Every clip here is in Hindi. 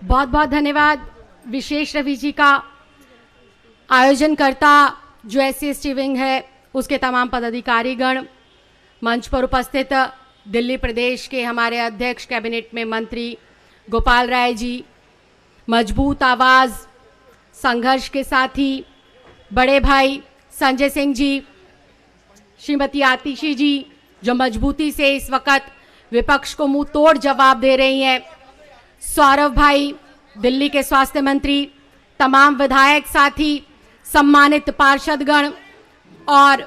बहुत बहुत धन्यवाद विशेष रवि जी का। आयोजनकर्ता जो SC/ST विंग है उसके तमाम पदाधिकारीगण, मंच पर उपस्थित दिल्ली प्रदेश के हमारे अध्यक्ष कैबिनेट में मंत्री गोपाल राय जी, मजबूत आवाज़ संघर्ष के साथी बड़े भाई संजय सिंह जी, श्रीमती आतिशी जी जो मजबूती से इस वक्त विपक्ष को मुंह तोड़ जवाब दे रही हैं, सौरभ भाई दिल्ली के स्वास्थ्य मंत्री, तमाम विधायक साथी, सम्मानित पार्षदगण और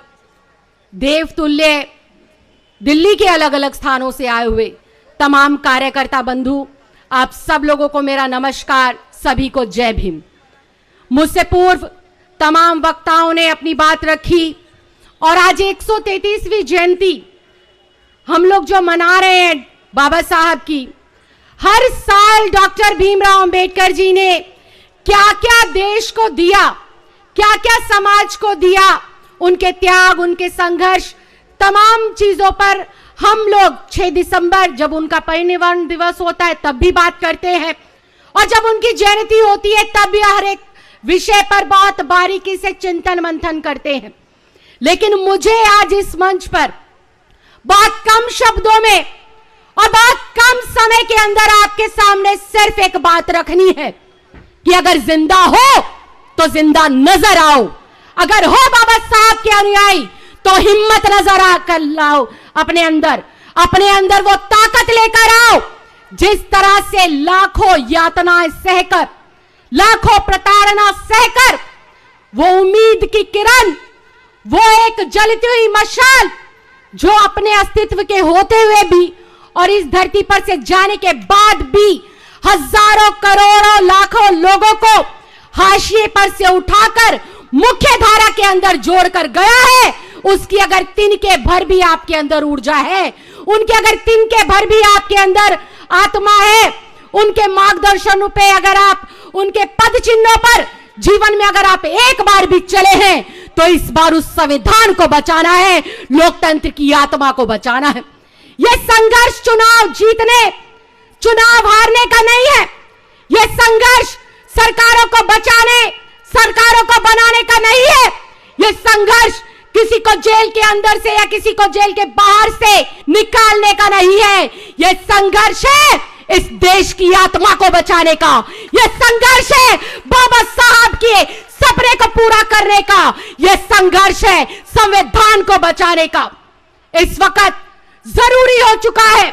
देवतुल्य दिल्ली के अलग अलग स्थानों से आए हुए तमाम कार्यकर्ता बंधु, आप सब लोगों को मेरा नमस्कार, सभी को जय भीम। मुझसे पूर्व तमाम वक्ताओं ने अपनी बात रखी और आज 133वीं जयंती हम लोग जो मना रहे हैं बाबा साहब की, हर साल डॉक्टर भीमराव अंबेडकर जी ने क्या क्या देश को दिया, क्या क्या समाज को दिया, उनके त्याग, उनके संघर्ष, तमाम चीजों पर हम लोग 6 दिसंबर जब उनका परिनिर्वाण दिवस होता है तब भी बात करते हैं और जब उनकी जयंती होती है तब भी हर एक विषय पर बहुत बारीकी से चिंतन मंथन करते हैं। लेकिन मुझे आज इस मंच पर बहुत कम शब्दों में और बहुत कम समय के अंदर आपके सामने सिर्फ एक बात रखनी है कि अगर जिंदा हो तो जिंदा नजर आओ, अगर हो बाबा साहब के अनुयायी तो हिम्मत नजर आकर लाओ, अपने अंदर वो ताकत लेकर आओ जिस तरह से लाखों यातनाएं सहकर, लाखों प्रताड़ना सहकर वो उम्मीद की किरण, वो एक जलती हुई मशाल जो अपने अस्तित्व के होते हुए भी और इस धरती पर से जाने के बाद भी हजारों करोड़ों लाखों लोगों को हाशिए पर से उठाकर मुख्य धारा के अंदर जोड़कर गया है, उसकी अगर तिनके भर भी आपके अंदर ऊर्जा है, उनके अगर तिनके भर भी आपके अंदर आत्मा है, उनके मार्गदर्शन पे अगर आप उनके पद चिन्हों पर जीवन में अगर आप एक बार भी चले हैं तो इस बार उस संविधान को बचाना है, लोकतंत्र की आत्मा को बचाना है। यह संघर्ष चुनाव जीतने, चुनाव हारने का नहीं है। यह संघर्ष सरकारों को बचाने, सरकारों को बनाने का नहीं है। यह संघर्ष किसी को जेल के अंदर से या किसी को जेल के बाहर से निकालने का नहीं है। यह संघर्ष है इस देश की आत्मा को बचाने का। यह संघर्ष है बाबा साहब के सपने को पूरा करने का। यह संघर्ष है संविधान को बचाने का। इस वक्त जरूरी हो चुका है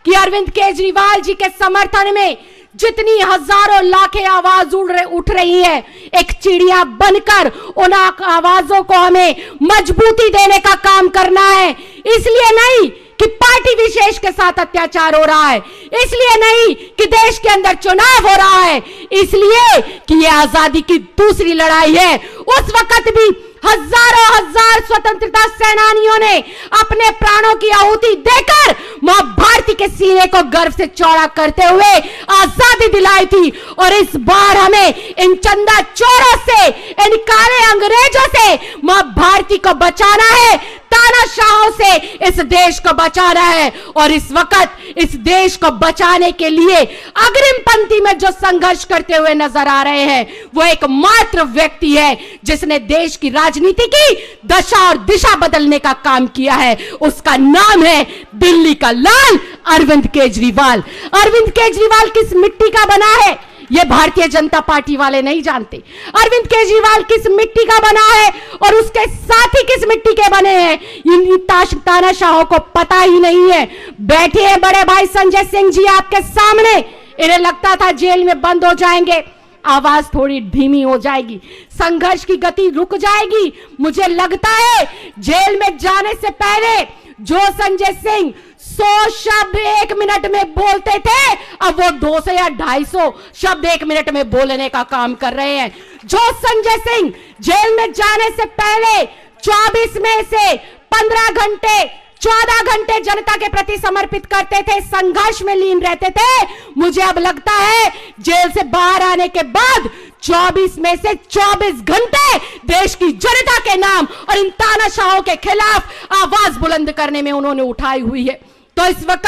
कि अरविंद केजरीवाल जी के समर्थन में जितनी हजारों लाखें आवाज उठ रही है, एक चिड़िया बनकर उन आवाजों को हमें मजबूती देने का काम करना है। इसलिए नहीं कि पार्टी विशेष के साथ अत्याचार हो रहा है, इसलिए नहीं कि देश के अंदर चुनाव हो रहा है, इसलिए कि यह आजादी की दूसरी लड़ाई है। उस वक्त भी हजारों हजार स्वतंत्रता सेनानियों ने अपने प्राणों की आहुति देकर मां भारती के सीने को गर्व से चौड़ा करते हुए आजादी दिलाई थी। और इस बार हमें इन चंदा चोरों से, इन काले अंग्रेजों से मां भारती को बचाना है, तानाशाहों से इस देश को बचाना है। और इस वक्त इस देश को बचाने के लिए अग्रिम पंक्ति में जो संघर्ष करते हुए नजर आ रहे हैं वो एकमात्र व्यक्ति है जिसने देश की राजनीति की दशा और दिशा बदलने का काम किया है। उसका नाम है दिल्ली का लाल अरविंद केजरीवाल। अरविंद केजरीवाल किस मिट्टी का बना है ये भारतीय जनता पार्टी वाले नहीं जानते। अरविंद केजरीवाल किस मिट्टी का बना है और उसके साथी किस मिट्टी के बने हैं इन तानाशाहों को पता ही नहीं है। बैठे हैं बड़े भाई संजय सिंह जी आपके सामने, इन्हें लगता था जेल में बंद हो जाएंगे, आवाज थोड़ी धीमी हो जाएगी, संघर्ष की गति रुक जाएगी। मुझे लगता है जेल में जाने से पहले जो संजय सिंह 100 शब्द 1 मिनट में बोलते थे, अब वो 200 या 250 शब्द 1 मिनट में बोलने का काम कर रहे हैं। जो संजय सिंह जेल में जाने से पहले 24 में से 15 घंटे 14 घंटे जनता के प्रति समर्पित करते थे, संघर्ष में लीन रहते थे, मुझे अब लगता है जेल से बाहर आने के बाद 24 में से 24 घंटे देश की जनता के नाम और इन तानाशाहों के खिलाफ आवाज बुलंद करने में उन्होंने उठाई हुई है। तो इस वक्त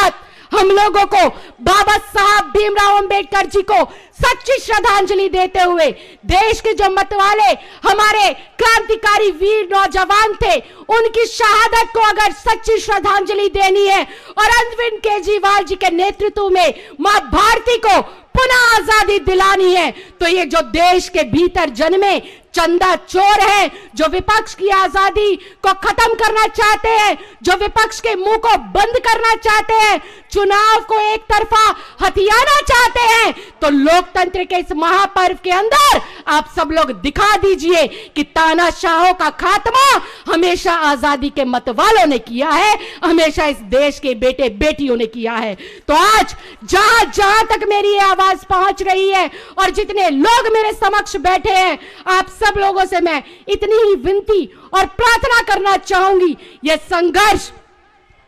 हम लोगों को बाबा साहब भीमराव अंबेडकर जी को सच्ची श्रद्धांजलि देते हुए देश के जो मतवाले हमारे क्रांतिकारी वीर नौजवान थे, उनकी शहादत को अगर सच्ची श्रद्धांजलि देनी है और अरविंद केजरीवाल जी के नेतृत्व में मां भारती को पुनः आजादी दिलानी है, तो ये जो देश के भीतर जन्मे चंदा चोर है, जो विपक्ष की आजादी को खत्म करना चाहते हैं, जो विपक्ष के मुंह को बंद करना चाहते हैं, चुनाव को एक तरफा हथियाना चाहते हैं, तो लोकतंत्र के इस महापर्व के अंदर आप सब लोग दिखा दीजिए कि तानाशाहों का खात्मा हमेशा आजादी के मतवालों ने किया है, हमेशा इस देश के बेटे बेटियों ने किया है। तो आज जहां जहां तक मेरी आवाज पहुंच रही है और जितने लोग मेरे समक्ष बैठे हैं, आप सब लोगों से मैं इतनी ही विनती और प्रार्थना करना चाहूंगी, यह संघर्ष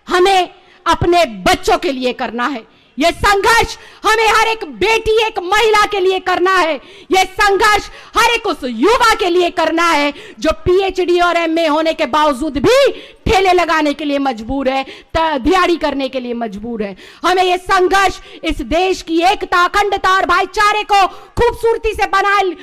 हमें अपने बच्चों के लिए करना है। यह संघर्ष हमें हर एक बेटी, एक महिला के लिए करना है। यह संघर्ष हर एक उस युवा के लिए करना है जो पीएचडी और एमए होने के बावजूद भी ठेले लगाने के लिए मजबूर है, दिहाड़ी करने के लिए मजबूर है। हमें यह संघर्ष इस देश की एकता, अखंडता और भाईचारे को खूबसूरती से बनाए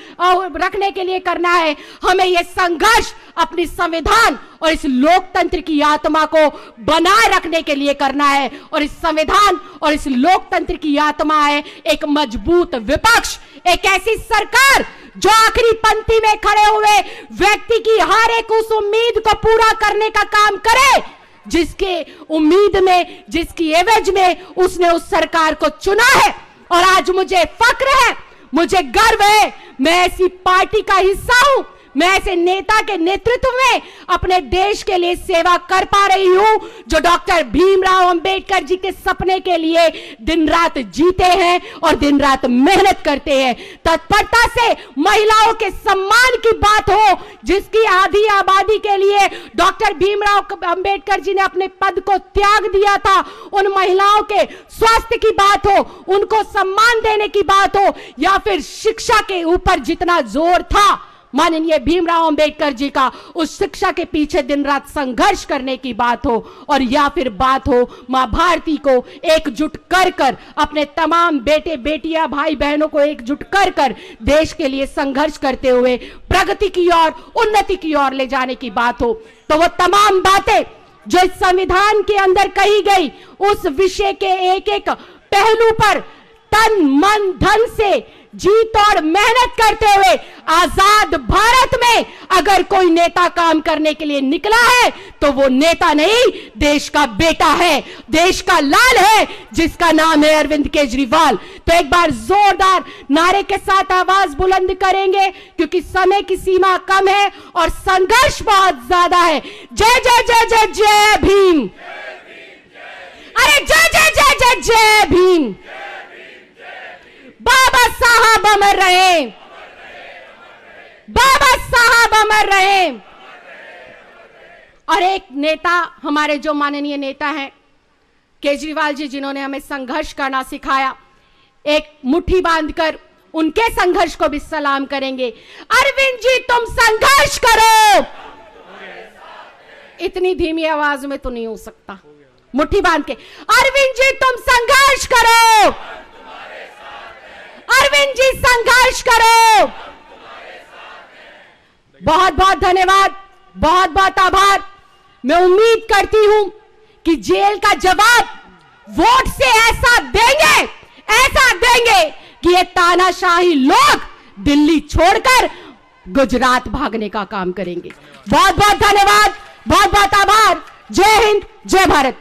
रखने के लिए करना है। हमें यह संघर्ष अपनी संविधान और इस लोकतंत्र की आत्मा को बनाए रखने के लिए करना है। और इस संविधान और इस लोकतंत्र की आत्मा है एक मजबूत विपक्ष, एक ऐसी सरकार जो आखिरी पंक्ति में खड़े हुए व्यक्ति की हर एक उस उम्मीद को पूरा करने का काम करे, जिसके उम्मीद में, जिसकी एवज में उसने उस सरकार को चुना है। और आज मुझे फक्र है, मुझे गर्व है, मैं ऐसी पार्टी का हिस्सा हूं, मैं ऐसे नेता के नेतृत्व में अपने देश के लिए सेवा कर पा रही हूं, जो डॉक्टर भीमराव अंबेडकर जी के सपने के लिए दिन रात जीते हैं और दिन रात मेहनत करते हैं। तत्परता से महिलाओं के सम्मान की बात हो, जिसकी आधी आबादी के लिए डॉक्टर भीमराव अंबेडकर जी ने अपने पद को त्याग दिया था, उन महिलाओं के स्वास्थ्य की बात हो, उनको सम्मान देने की बात हो, या फिर शिक्षा के ऊपर जितना जोर था माननीय भीमराव अंबेडकर जी का, उस शिक्षा के पीछे दिन रात संघर्ष करने की बात हो, और या फिर बात हो मां भारती को एकजुट कर अपने तमाम बेटे बेटियां भाई बहनों को एकजुट कर देश के लिए संघर्ष करते हुए प्रगति की ओर, उन्नति की ओर ले जाने की बात हो, तो वो तमाम बातें जो इस संविधान के अंदर कही गई, उस विषय के एक एक पहलू पर तन मन धन से जी तोड़ मेहनत करते हुए आजाद भारत में अगर कोई नेता काम करने के लिए निकला है, तो वो नेता नहीं, देश का बेटा है, देश का लाल है, जिसका नाम है अरविंद केजरीवाल। तो एक बार जोरदार नारे के साथ आवाज बुलंद करेंगे, क्योंकि समय की सीमा कम है और संघर्ष बहुत ज्यादा है। जय जय जय जय जय भीम, अरे जय जय जय जय जय भीम। बाबा साहब अमर रहे, बाबा साहब अमर रहे। और एक नेता, हमारे जो माननीय नेता हैं केजरीवाल जी, जिन्होंने हमें संघर्ष करना सिखाया, एक मुट्ठी बांधकर उनके संघर्ष को भी सलाम करेंगे। अरविंद जी तुम संघर्ष करो, इतनी धीमी आवाज में तो नहीं हो सकता, मुट्ठी बांध के, अरविंद जी तुम संघर्ष करो, अरविंद जी संघर्ष करो। बहुत बहुत धन्यवाद, बहुत बहुत आभार। मैं उम्मीद करती हूं कि जेल का जवाब वोट से ऐसा देंगे कि ये तानाशाही लोग दिल्ली छोड़कर गुजरात भागने का काम करेंगे। बहुत बहुत धन्यवाद, बहुत बहुत आभार। जय हिंद, जय भारत।